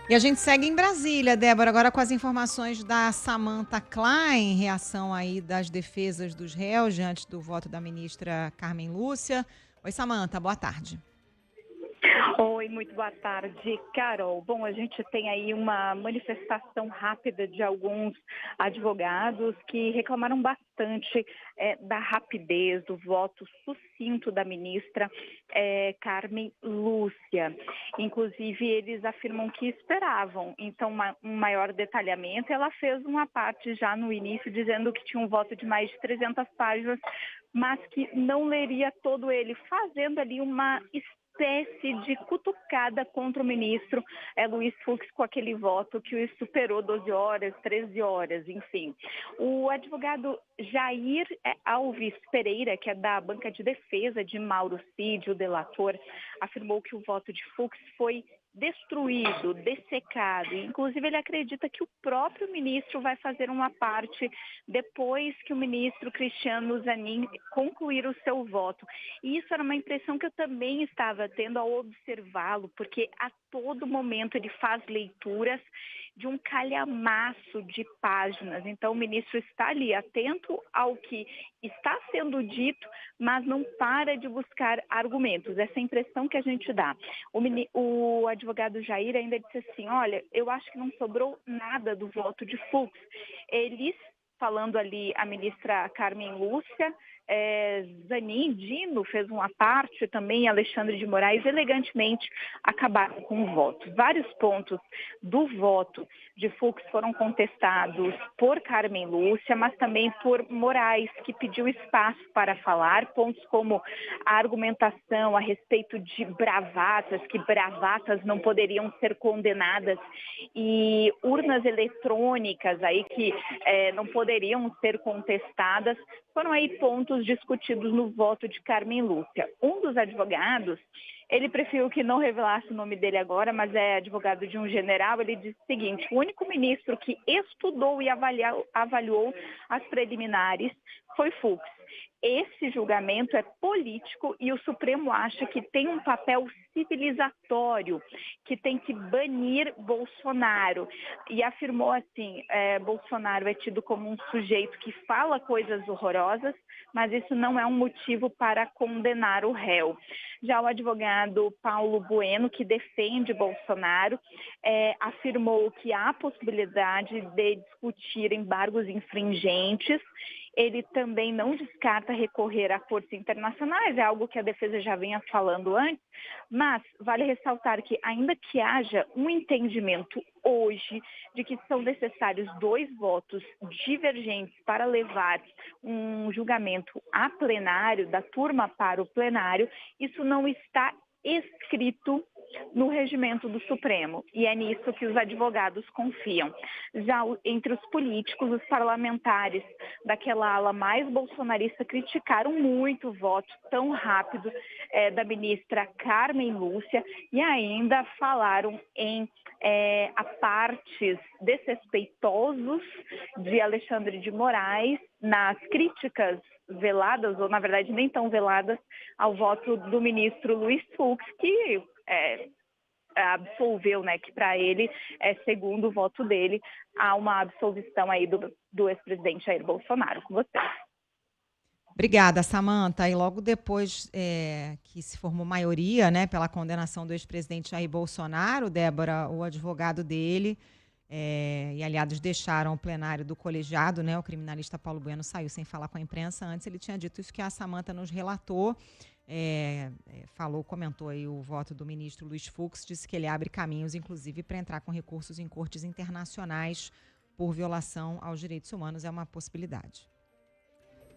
E a gente segue em Brasília, Débora, agora com as informações da Samantha Klein, em reação aí das defesas dos réus diante do voto da ministra Carmen Lúcia. Oi, Samantha, boa tarde. Oi, muito boa tarde, Carol. Bom, a gente tem aí uma manifestação rápida de alguns advogados que reclamaram bastante da rapidez do voto sucinto da ministra Carmen Lúcia. Inclusive, eles afirmam que esperavam, então, um maior detalhamento. Ela fez uma parte já no início, dizendo que tinha um voto de mais de 300 páginas, mas que não leria todo ele, fazendo ali uma espécie de cutucada contra o ministro Luiz Fux com aquele voto que o superou 12 horas, 13 horas, enfim. O advogado Jair Alves Pereira, que é da banca de defesa de Mauro Cid, o delator, afirmou que o voto de Fux foi destruído, dessecado. Inclusive, ele acredita que o próprio ministro vai fazer uma parte depois que o ministro Cristiano Zanin concluir o seu voto. E isso era uma impressão que eu também estava tendo ao observá-lo, porque a todo momento ele faz leituras de um calhamaço de páginas. Então, o ministro está ali atento ao que está sendo dito, mas não para de buscar argumentos. Essa é a impressão que a gente dá. O advogado Jair ainda disse assim, olha, eu acho que não sobrou nada do voto de Fux. Eles, falando ali a ministra Carmen Lúcia, Zanin, Dino fez uma parte, também Alexandre de Moraes, elegantemente acabaram com o voto. Vários pontos do voto de Fux foram contestados por Carmen Lúcia, mas também por Moraes, que pediu espaço para falar, pontos como a argumentação a respeito de bravatas, que bravatas não poderiam ser condenadas, e urnas eletrônicas aí que não poderiam ser contestadas, foram aí pontos discutidos no voto de Carmen Lúcia. Um dos advogados, ele preferiu que não revelasse o nome dele agora, mas é advogado de um general, ele disse o seguinte, o único ministro que estudou e avaliou as preliminares foi Fux. Esse julgamento é político e o Supremo acha que tem um papel civilizatório, que tem que banir Bolsonaro. E afirmou assim, Bolsonaro é tido como um sujeito que fala coisas horrorosas, mas isso não é um motivo para condenar o réu. Já o advogado Paulo Bueno, que defende Bolsonaro, afirmou que há possibilidade de discutir embargos infringentes. Ele também não descarta recorrer a cortes internacionais, é algo que a defesa já vinha falando antes, mas vale ressaltar que, ainda que haja um entendimento hoje de que são necessários 2 votos divergentes para levar um julgamento a plenário, da turma para o plenário, isso não está escrito no regimento do Supremo, e é nisso que os advogados confiam. Já entre os políticos, os parlamentares daquela ala mais bolsonarista criticaram muito o voto tão rápido da ministra Carmen Lúcia e ainda falaram em apartes desrespeitosos de Alexandre de Moraes nas críticas veladas, ou na verdade nem tão veladas, ao voto do ministro Luiz Fux, que absolveu, né, que para ele, segundo o voto dele, há uma absolvição aí do ex-presidente Jair Bolsonaro. Com você. Obrigada, Samantha. E logo depois que se formou maioria, né, pela condenação do ex-presidente Jair Bolsonaro, Débora, o advogado dele e aliados deixaram o plenário do colegiado, né? O criminalista Paulo Bueno saiu sem falar com a imprensa. Antes ele tinha dito isso que a Samantha nos relatou. Comentou aí o voto do ministro Luiz Fux, disse que ele abre caminhos, inclusive, para entrar com recursos em cortes internacionais por violação aos direitos humanos. É uma possibilidade.